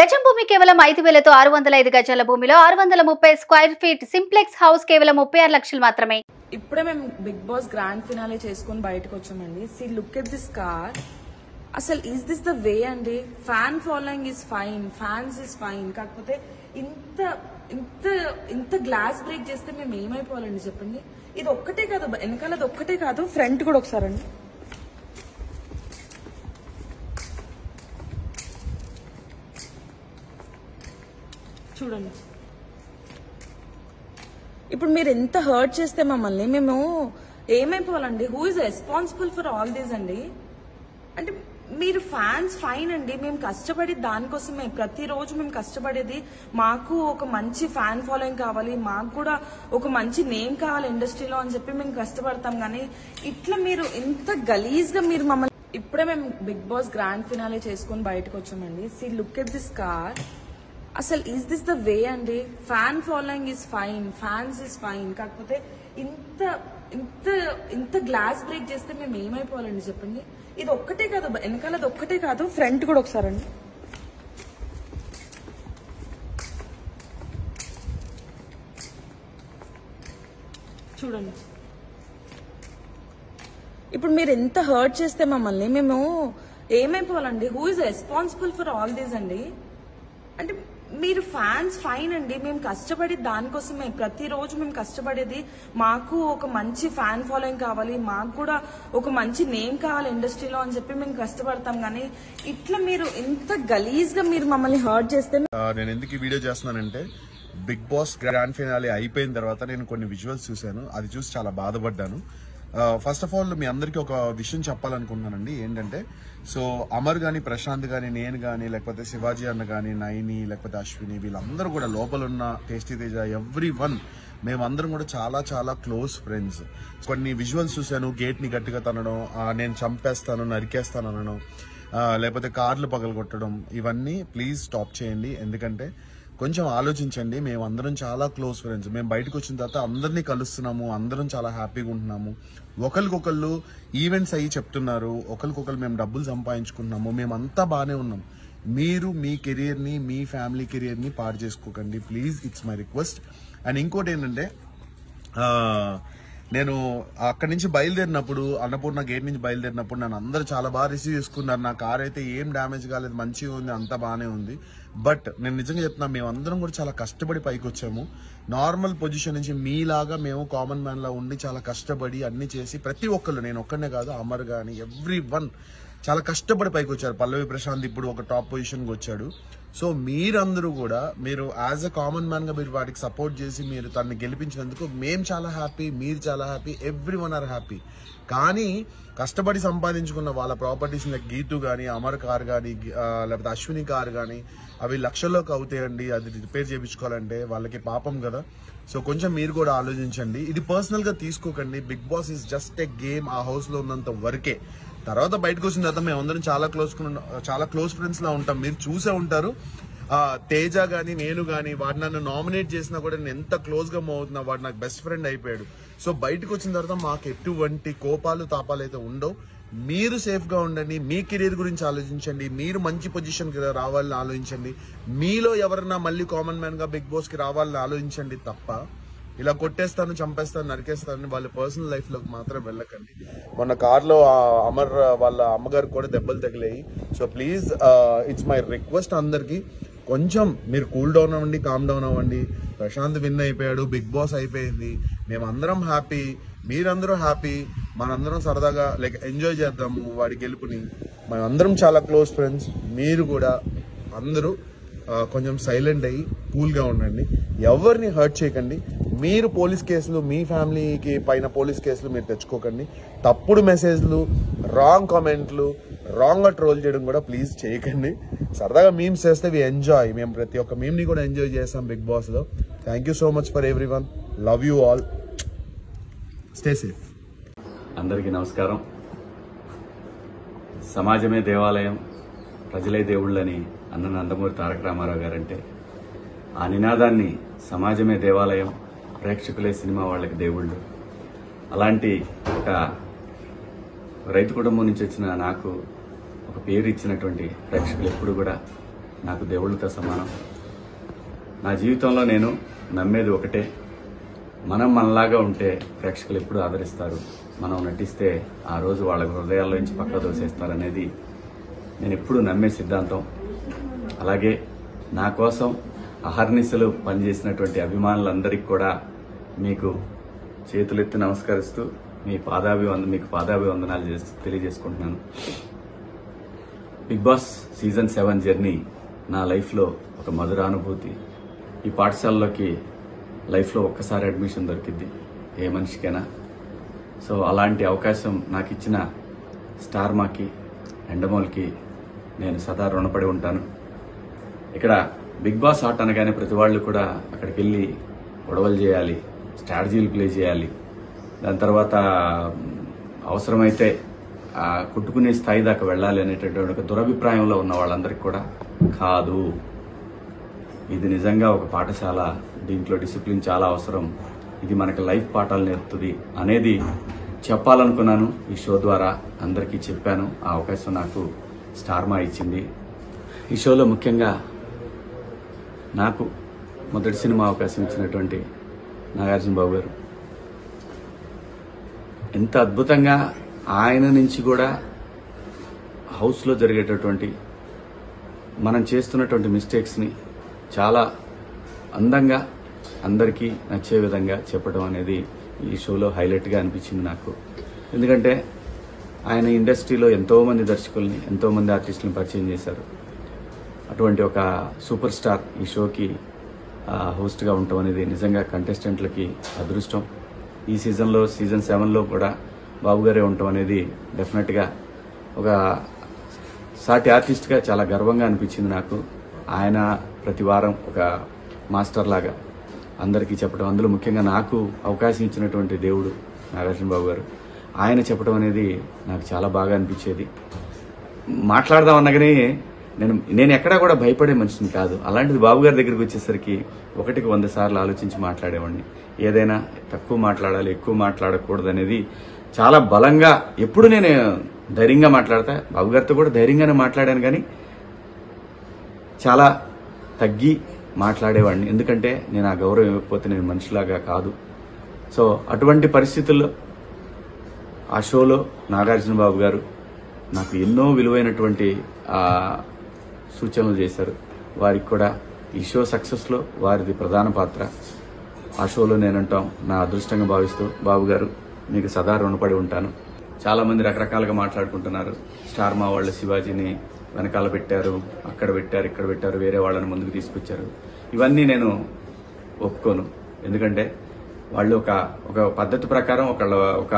గజం భూమి కేవలం 5,000తో 605 గజాల భూమిలో 630 స్క్వేర్ ఫీట్ సింప్లెక్స్ హౌస్ కేవలం 36 లక్షలు మాత్రమే. ఇప్పుడే మేము బిగ్ బాస్ గ్రాండ్ ఫినాలే చేసుకుని బయటకు వచ్చామండి. See look at this car. అసలు ఈస్ దిస్ ద వే అండి? Fan following is fine, fans is fine. కాకపోతే ఇంత ఇంత ఇంత గ్లాస్ బ్రేక్ చేస్తే మేము ఏమైపోవాలండి చెప్పండి. ఇది ఒక్కటే కాదు, వెనకాలది ఒక్కటే కాదు, ఫ్రంట్ కూడా ఒకసారండి. చూడండి, ఇప్పుడు మీరు ఎంత హర్ట్ చేస్తే మమ్మల్ని మేము ఏమైపోవాలండి? Who is responsible for all these అండి? అంటే మీరు ఫ్యాన్స్ ఫైన్ అండి, మేము కష్టపడి దానికోసమే, ప్రతిరోజు మేము కష్టపడేది మాకు ఒక మంచి ఫ్యాన్ ఫాలోయింగ్ కావాలి, మాకు కూడా ఒక మంచి నేమ్ కావాలి ఇండస్ట్రీలో అని చెప్పి మేము కష్టపడతాం. కానీ ఇట్లా మీరు ఇంత గలీజ్ గా మీరు మమ్మల్ని. ఇప్పుడే మేము బిగ్ బాస్ గ్రాండ్ ఫినాలే చేసుకుని బయటకు వచ్చామండి. See look at this car. అసలు ఈస్ దిస్ ద వే అండి? Fan following is fine, fans is fine. కాకపోతే ఇంత ఇంత ఇంత గ్లాస్ బ్రేక్ చేస్తే మేము ఏమైపోవాలండి చెప్పండి. ఇది ఒక్కటే కాదు, వెనకాలది ఒక్కటే కాదు, ఫ్రంట్ కూడా ఒకసారండి. చూడండి, ఇప్పుడు మీరు ఎంత హర్ట్ చేస్తే మమ్మల్ని మేము ఏమైపోవాలండి? Who is responsible for all these అండి? అంటే మీరు ఫ్యాన్స్ ఫైన్ అండి, మేము కష్టపడి దానికోసమే, ప్రతిరోజు మేము కష్టపడేది మాకు ఒక మంచి ఫ్యాన్ ఫాలోయింగ్ కావాలి, మాకు కూడా ఒక మంచి నేమ్ కావాలి ఇండస్ట్రీలో అని చెప్పి మేము కష్టపడతాం. కానీ ఇట్లా మీరు ఇంత గలీజ్ గా మీరు మమ్మల్ని హర్ట్ చేస్తే. నేను ఎందుకు ఈ వీడియో చేస్తున్నానంటే, బిగ్ బాస్ గ్రాండ్ ఫినాలే అయిపోయిన తర్వాత నేను కొన్ని విజువల్స్ చూశాను, అది చూసి చాలా బాధపడ్డాను. ఫస్ట్ ఆఫ్ ఆల్ మీ అందరికీ ఒక విషయం చెప్పాలనుకుంటున్నానండి. ఏంటంటే, సో అమర్ గాని, ప్రశాంత్ గాని, నేను గాని, లేకపోతే శివాజీ అన్న గాని, నైని, లేకపోతే అశ్విని, వీళ్ళందరూ కూడా లోపల ఉన్న టేస్టీ తేజ, ఎవ్రీ వన్, మేమందరం కూడా చాలా చాలా క్లోజ్ ఫ్రెండ్స్. కొన్ని విజువల్స్ చూశాను, గేట్ ని గట్టిగా తనడం, నేను చంపేస్తాను, నరికేస్తాను అనడం, లేకపోతే కార్లు పగలగొట్టడం, ఇవన్నీ ప్లీజ్ స్టాప్ చేయండి. ఎందుకంటే కొంచెం ఆలోచించండి. మేమందరం చాలా క్లోజ్ ఫ్రెండ్స్. మేము బయటకు వచ్చిన తర్వాత అందరినీ కలుస్తున్నాము, అందరం చాలా హ్యాపీగా ఉంటున్నాము. ఒకరికొకళ్ళు ఈవెంట్స్ అయ్యి చెప్తున్నారు, ఒకరికొకరు మేము డబ్బులు సంపాదించుకుంటున్నాము, మేమంతా బాగానే ఉన్నాం. మీరు మీ కెరియర్ని, మీ ఫ్యామిలీ కెరియర్ని పాడు చేసుకోకండి please, it's my request. And ఇంకోటి ఏంటంటే, నేను అక్కడి నుంచి బయలుదేరినప్పుడు, అన్నపూర్ణ గేట్ నుంచి బయలుదేరినప్పుడు నన్ను అందరూ చాలా బాగా రిసీవ్ చేసుకున్నారు. నా కార్ అయితే ఏం డ్యామేజ్ కాలేదు, మంచిగా ఉంది, అంతా బాగానే ఉంది. బట్ నేను నిజంగా చెప్తున్నా, మేమందరం కూడా చాలా కష్టపడి పైకి వచ్చాము. నార్మల్ పొజిషన్ నుంచి మీలాగా మేము కామన్ మ్యాన్ లా ఉండి చాలా కష్టపడి అన్ని చేసి, ప్రతి ఒక్కళ్ళు, నేను ఒక్కనే కాదు, అమర్ గాని, ఎవ్రీ వన్ చాలా కష్టపడి పైకి వచ్చారు. పల్లవి ప్రశాంత్ ఇప్పుడు ఒక టాప్ పొజిషన్కి వచ్చాడు. సో మీరందరూ కూడా, మీరు యాజ్ అ కామన్ మ్యాన్ గా మీరు వాటికి సపోర్ట్ చేసి మీరు తనని గెలిపించినందుకు మేము చాలా హ్యాపీ, మీరు చాలా happy, every one or happy. కానీ కష్టపడి సంపాదించుకున్న వాళ్ళ ప్రాపర్టీస్ లైక్ గీతు కానీ, అమర్ కార్ కానీ, లేకపోతే అశ్విని కార్ కానీ, అవి లక్షల్లోకి అవుతాయండి. అది రిపేర్ చేయించుకోవాలంటే వాళ్ళకి పాపం కదా. సో కొంచెం మీరు కూడా ఆలోచించండి. ఇది పర్సనల్ గా తీసుకోకండి. Bigg Boss is just a game. ఆ హౌస్ లో ఉన్నంత వరకే. తర్వాత బయటకు వచ్చిన తర్వాత మేమందరం చాలా క్లోజ్ ఫ్రెండ్స్ లా ఉంటాం. మీరు చూసే ఉంటారు. తేజ గాని, నేను గాని, వాడు నన్ను నామినేట్ చేసినా కూడా నేను ఎంత క్లోజ్ గా మూవ్ అవుతున్నా, వాడు నాకు బెస్ట్ ఫ్రెండ్ అయిపోయాడు. సో బయటకు వచ్చిన తర్వాత మాకు ఎటువంటి కోపాలు తాపాలు అయితే ఉండవు. మీరు సేఫ్ గా ఉండండి, మీ కెరీర్ గురించి ఆలోచించండి, మీరు మంచి పొజిషన్ కి రావాలని ఆలోచించండి, మీలో ఎవరన్నా మళ్ళీ కామన్ మ్యాన్ గా బిగ్ బాస్ కి రావాలని ఆలోచించండి తప్ప ఇలా కొట్టేస్తాను, చంపేస్తాను, నరికేస్తాను వాళ్ళ పర్సనల్ లైఫ్ లోకి మాత్రం వెళ్ళకండి. మొన్న కార్లో అమర్ వాళ్ళ అమ్మగారు కూడా దెబ్బలు తగిలాయి. So please, it's my request అందరికి, కొంచెం మీరు కూల్ డౌన్ అవ్వండి, కామ్ డౌన్ అవ్వండి. ప్రశాంత్ విన్ అయిపోయాడు, బిగ్ బాస్ అయిపోయింది, మేమందరం హ్యాపీ, మీరందరూ హ్యాపీ, మనందరం సరదాగా లైక్ ఎంజాయ్ చేద్దాము వాడి గెలుపుని. మేమందరం చాలా క్లోజ్ ఫ్రెండ్స్. మీరు కూడా అందరూ కొంచెం సైలెంట్ అయ్యి కూల్గా ఉండండి, ఎవరిని హర్ట్ చేయకండి. మీరు పోలీస్ కేసులు, మీ ఫ్యామిలీకి పైన పోలీస్ కేసులు మీరు తెచ్చుకోకండి. తప్పుడు మెసేజ్లు, రాంగ్ కామెంట్లు, రాంగ్ గా ట్రోల్ చేయడం కూడా ప్లీజ్ చేయకండి. సరదాగా మీమ్స్ చేస్తే వి ఎంజాయ్. మేము ప్రతి ఒక్క మీమ్ ని కూడా ఎంజాయ్ చేస్తాం బిగ్ బాస్ లో. Thank you so much for every one. Love you all. Stay safe. అందరికీ నమస్కారం. సమాజమే దేవాలయం, ప్రజలే దేవుళ్ళని అన్న నందమూరి తారక రామారావు గారంటే, ఆ నినాదాన్ని సమాజమే దేవాలయం, ప్రేక్షకులే సినిమా వాళ్ళకి దేవుళ్ళు. అలాంటి ఒక రైతు కుటుంబం నుంచి వచ్చిన నాకు ఒక పేరు ఇచ్చినటువంటి ప్రేక్షకులు ఎప్పుడు కూడా నాకు దేవుళ్ళతో సమానం. నా జీవితంలో నేను నమ్మేది ఒకటే, మనం మనలాగా ఉంటే ప్రేక్షకులు ఎప్పుడు ఆదరిస్తారు, మనం నటిస్తే ఆ రోజు వాళ్ళ హృదయాల్లో నుంచి పక్క దోసేస్తారనేది నేను ఎప్పుడు నమ్మే సిద్ధాంతం. అలాగే నా కోసం అహర్నిశలు పనిచేసినటువంటి అభిమానులందరికీ కూడా మీకు చేతులెత్తి నమస్కరిస్తూ మీకు పాదాభివందనాలు తెలియజేసుకుంటున్నాను. బిగ్ బాస్ సీజన్ 7 జర్నీ నా లైఫ్లో ఒక మధురానుభూతి. ఈ పాఠశాలలోకి లైఫ్లో ఒక్కసారి అడ్మిషన్ దొరికింది ఏ మనిషికైనా. సో అలాంటి అవకాశం నాకు ఇచ్చిన స్టార్ మాకి, ఎండమోల్కి నేను సదా రుణపడి ఉంటాను. ఇక్కడ బిగ్ బాస్ ఆట అనగానే ప్రతి వాళ్ళు కూడా అక్కడికి వెళ్ళి గొడవలు చేయాలి, స్ట్రాటజీలు ప్లే చేయాలి, దాని తర్వాత అవసరమైతే కొట్టుకునే స్థాయి దాకా వెళ్ళాలి అనేటటువంటి ఒక దురభిప్రాయంలో ఉన్న వాళ్ళందరికీ కూడా కాదు. ఇది నిజంగా ఒక పాఠశాల, దీంట్లో డిసిప్లిన్ చాలా అవసరం, ఇది మనకి లైఫ్ పాఠాలు నేర్పుతుంది అనేది చెప్పాలనుకున్నాను. ఈ షో ద్వారా అందరికీ చెప్పాను. ఆ అవకాశం నాకు స్టార్ మా ఇచ్చింది. ఈ షోలో ముఖ్యంగా నాకు మొదటి సినిమా అవకాశం ఇచ్చినటువంటి నాగార్జున బాబు గారు ఎంత అద్భుతంగా ఆయన నుంచి కూడా హౌస్లో జరిగేటటువంటి మనం చేస్తున్నటువంటి మిస్టేక్స్ని చాలా అందంగా అందరికీ నచ్చే విధంగా చెప్పడం అనేది ఈ షోలో హైలైట్గా అనిపించింది నాకు. ఎందుకంటే ఆయన ఇండస్ట్రీలో ఎంతోమంది దర్శకుల్ని, ఎంతోమంది ఆర్టిస్టులను పరిచయం చేశారు. అటువంటి ఒక సూపర్ స్టార్ ఈ షోకి హోస్ట్గా ఉండటం అనేది నిజంగా కంటెస్టెంట్లకి అదృష్టం. ఈ సీజన్ 7లో కూడా బాబు గారే ఉండటం అనేది డెఫినెట్గా ఒక సాటి ఆర్టిస్ట్గా చాలా గర్వంగా అనిపించింది నాకు. ఆయన ప్రతి వారం ఒక మాస్టర్ లాగా అందరికీ చెప్పడం, అందులో ముఖ్యంగా నాకు అవకాశం ఇచ్చినటువంటి దేవుడు నాగార్జున బాబు గారు, ఆయన చెప్పడం అనేది నాకు చాలా బాగా అనిపించేది. మాట్లాడదాం అనగానే నేను ఎక్కడా కూడా భయపడే మనిషిని కాదు. అలాంటిది బాబు గారి దగ్గరికి వచ్చేసరికి 1కి 100 సార్లు ఆలోచించి మాట్లాడేవాడిని. ఏదైనా తక్కువ మాట్లాడాలి, ఎక్కువ మాట్లాడకూడదు అనేది చాలా బలంగా ఎప్పుడు నేను ధైర్యంగా మాట్లాడతా. బాబు గారితో కూడా ధైర్యంగానే మాట్లాడాను, కానీ చాలా తగ్గి మాట్లాడేవాడిని. ఎందుకంటే నేను ఆ గౌరవం ఇవ్వకపోతే నేను మనిషిలాగా కాదు. సో అటువంటి పరిస్థితుల్లో ఆ షోలో నాగార్జున బాబు గారు నాకు ఎన్నో విలువైనటువంటి సూచనలు చేశారు. వారికి కూడా ఈ షో సక్సెస్లో వారిది ప్రధాన పాత్ర. ఆ షోలో నేనంటాం నా అదృష్టంగా భావిస్తూ బాబు గారు మీకు సదా రుణపడి ఉంటాను. చాలామంది రకరకాలుగా మాట్లాడుకుంటున్నారు. స్టార్ మా వాళ్ళు శివాజీని వెనకాల పెట్టారు, అక్కడ పెట్టారు, ఇక్కడ పెట్టారు, వేరే వాళ్ళని ముందుకు తీసుకొచ్చారు. ఇవన్నీ నేను ఒప్పుకోను. ఎందుకంటే వాళ్ళు ఒక పద్ధతి ప్రకారం ఒక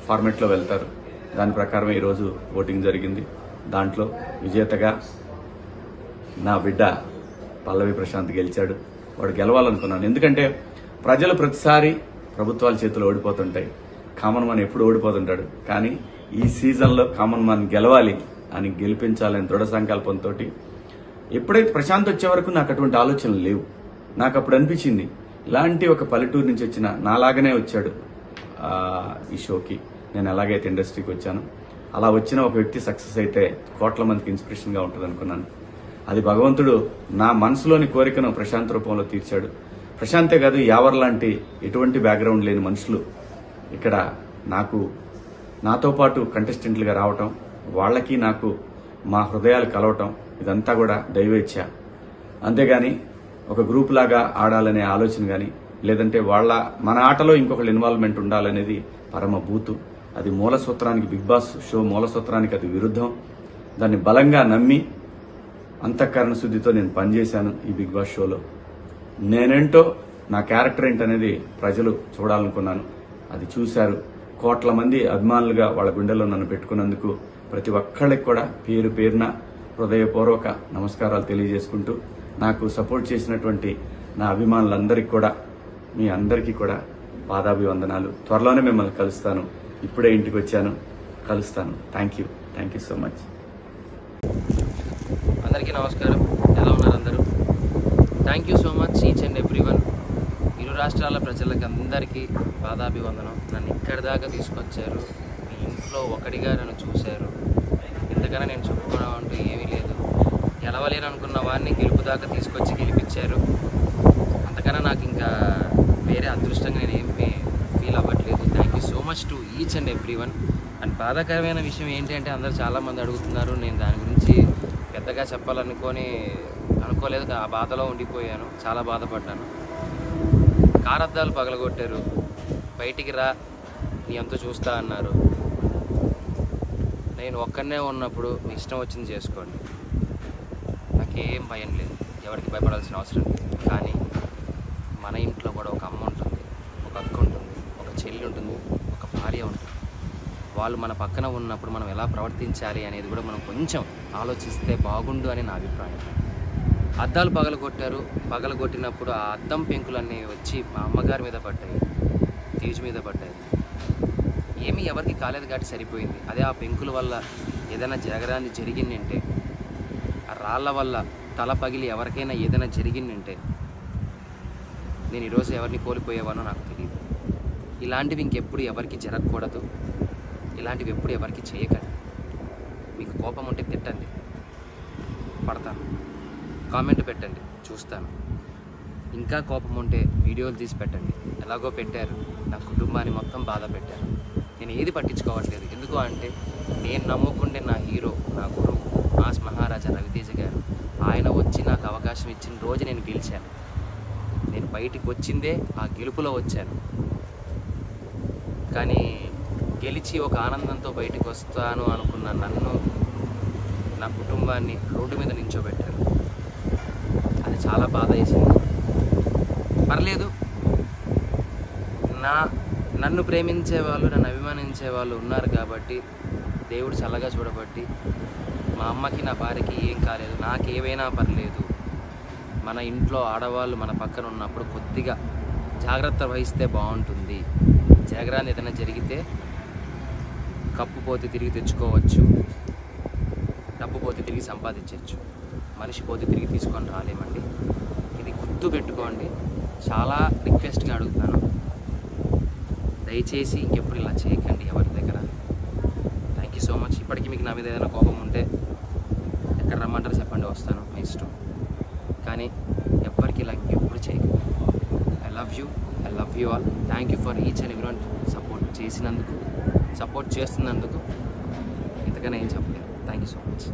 ఫార్మెట్లో వెళ్తారు. దాని ప్రకారం ఈరోజు ఓటింగ్ జరిగింది. దాంట్లో విజేతగా నా బిడ్డ పల్లవి ప్రశాంత్ గెలిచాడు. వాడు గెలవాలనుకున్నాను. ఎందుకంటే ప్రజలు ప్రతిసారి ప్రభుత్వాల చేతులు ఓడిపోతుంటాయి, కామన్ మ్యాన్ ఎప్పుడు ఓడిపోతుంటాడు. కానీ ఈ సీజన్లో కామన్ మ్యాన్ గెలవాలి అని గెలిపించాలని దృఢ సంకల్పంతో ఎప్పుడైతే ప్రశాంత్ వచ్చే వరకు నాకు అటువంటి ఆలోచనలు లేవు. నాకు అప్పుడు అనిపించింది ఇలాంటి ఒక పల్లెటూరు నుంచి వచ్చిన నాలాగనే వచ్చాడు ఈ షోకి, నేను ఎలాగైతే ఇండస్ట్రీకి వచ్చాను అలా వచ్చిన ఒక వ్యక్తి సక్సెస్ అయితే కోట్ల మందికి ఇన్స్పిరేషన్గా ఉంటుంది అనుకున్నాను. అది భగవంతుడు నా మనసులోని కోరికను ప్రశాంత్ రూపంలో తీర్చాడు. ప్రశాంతే కాదు, యావర్ లాంటి ఎటువంటి బ్యాక్గ్రౌండ్ లేని మనుషులు ఇక్కడ నాతో పాటు కంటెస్టెంట్లుగా రావటం, వాళ్ళకి నాకు మా హృదయాలు కలవటం, ఇదంతా కూడా దైవేచ్ఛ. అంతేగాని ఒక గ్రూప్ లాగా ఆడాలనే ఆలోచన కానీ, లేదంటే మన ఆటలో ఇంకొకళ్ళు ఇన్వాల్వ్మెంట్ ఉండాలనేది పరమ బూతు. అది మూల సూత్రానికి, బిగ్ బాస్ షో మూల సూత్రానికి అది విరుద్ధం. దాన్ని బలంగా నమ్మి అంతఃకరణ శుద్ధితో నేను పనిచేశాను ఈ బిగ్ బాస్ షోలో. నేనేంటో, నా క్యారెక్టర్ ఏంటనేది ప్రజలు చూడాలనుకున్నాను. అది చూశారు. కోట్ల మంది అభిమానులుగా వాళ్ళ గుండెల్లో నన్ను పెట్టుకున్నందుకు ప్రతి ఒక్కళ్ళకి కూడా పేరు పేరున హృదయపూర్వక నమస్కారాలు తెలియజేసుకుంటూ, నాకు సపోర్ట్ చేసినటువంటి నా అభిమానులందరికీ కూడా, మీ అందరికీ కూడా పాదాభివందనాలు. త్వరలోనే మిమ్మల్ని కలుస్తాను. ఇప్పుడే ఇంటికి వచ్చాను, కలుస్తాను. Thank you so much. అందరికీ నమస్కారం. ఎలా ఉన్నారు అందరూ? Thank you so much each and every one. ఇరు రాష్ట్రాల ప్రజలకి అందరికీ పాదాభివందనం. నన్ను ఇక్కడి దాకా తీసుకొచ్చారు. మీ ఇంట్లో ఒకటిగా నన్ను చూశారు. ఇంతకన్నా నేను చెప్పుకోవడం అంటూ ఏమీ లేదు. గెలవలేను అనుకున్న వాడిని గెలుపు దాకా తీసుకొచ్చి గెలిపించారు. అంతకన్నా నాకు ఇంకా వేరే అదృష్టంగా నేను ఏమి ఫీల్ అవ్వట్లేదు. Thank you so much to each and every one. And బాధాకరమైన విషయం ఏంటి అంటే అందరూ చాలామంది అడుగుతున్నారు. నేను దాని గురించి పెద్దగా అనుకోలేదు. ఆ బాధలో ఉండిపోయాను. చాలా బాధపడ్డాను. కారు అద్దాలు పగలగొట్టారు, బయటికి రా నీ అంతా చూస్తా అన్నారు. నేను ఒక్కడనే ఉన్నప్పుడు మీ ఇష్టం వచ్చింది చేసుకోండి, నాకేం భయం లేదు, ఎవరికి భయపడాల్సిన అవసరం లేదు. కానీ మన ఇంట్లో కూడా ఒక అమ్మ ఉంటుంది, ఒక అక్క ఉంటుంది, ఒక చెల్లి ఉంటుంది, ఒక భార్య ఉంటుంది. వాళ్ళు మన పక్కన ఉన్నప్పుడు మనం ఎలా ప్రవర్తించాలి అనేది కూడా మనం కొంచెం ఆలోచిస్తే బాగుండు అని నా అభిప్రాయం. అద్దాలు పగలగొట్టినప్పుడు ఆ అద్దం పెంకులన్నీ వచ్చి మా అమ్మగారి మీద పడ్డాయి, తేజు మీద పడ్డాయి. ఏమీ ఎవరికి కాలేదు కాబట్టి సరిపోయింది. అదే ఆ పెంకుల వల్ల ఏదైనా జరగరాని జరిగిందంటే, ఆ రాళ్ళ వల్ల తల పగిలి ఎవరికైనా ఏదైనా జరిగిందంటే నేను ఈరోజు ఎవరిని కోల్పోయేవానో నాకు తెలియదు. ఇలాంటివి ఇంకెప్పుడు ఎవరికి జరగకూడదు. ఇలాంటివి ఎప్పుడు ఎవరికి చేయకండి. మీకు కోపం ఉంటే తిట్టండి, పడతాను. కామెంట్ పెట్టండి, చూస్తాను. ఇంకా కోపం ఉంటే వీడియోలు తీసి పెట్టండి. ఎలాగో పెట్టారు, నా కుటుంబాన్ని మొత్తం బాధ పెట్టారు. నేను ఏది పట్టించుకోవట్లేదు. ఎందుకు అంటే నేను నమ్ముకుంటే నా హీరో, నా గురువు మాస్ మహారాజా రవితేజ గారు, ఆయన వచ్చి నాకు అవకాశం ఇచ్చిన రోజు నేను గెలిచాను. నేను బయటికి వచ్చిందే ఆ గెలుపులో వచ్చాను. కానీ గెలిచి ఒక ఆనందంతో బయటకు వస్తాను అనుకున్న నన్ను, నా కుటుంబాన్ని రోడ్డు మీద నించోబెట్టారు. అది చాలా బాధ వేసింది. పర్లేదు, నన్ను ప్రేమించే వాళ్ళు, నన్ను అభిమానించే వాళ్ళు ఉన్నారు కాబట్టి దేవుడు చల్లగా చూడబట్టి మా అమ్మకి నా భార్యకి ఏం కాలేదు. నాకేవైనా పర్లేదు. మన ఇంట్లో ఆడవాళ్ళు మన పక్కన ఉన్నప్పుడు కొద్దిగా జాగ్రత్త వహిస్తే బాగుంటుంది. జగరాన్ని ఏదైనా జరిగితే కప్పు పోతే తిరిగి తెచ్చుకోవచ్చు, డబ్బు పోతే తిరిగి సంపాదించవచ్చు, మనిషి పోతే తిరిగి తీసుకొని రాలేమండి. ఇది గుర్తు పెట్టుకోండి. చాలా రిక్వెస్ట్గా అడుగుతున్నాను, దయచేసి ఇంకెప్పుడు ఇలా చేయకండి ఎవరి దగ్గర. Thank you so much. ఇప్పటికీ మీకు నా మీద ఏదైనా కోపం ఉంటే ఎక్కడ రమ్మంటారు చెప్పండి, వస్తాను, మీ ఇష్టం. కానీ ఎవ్వరికి ఇలా ఇంకెప్పుడు చేయకండి. I love you all. Thank you for each and everyone support చేస్తున్నందుకు. ఇంతకన్నా ఏం చెప్పలేదు. Thank you so much.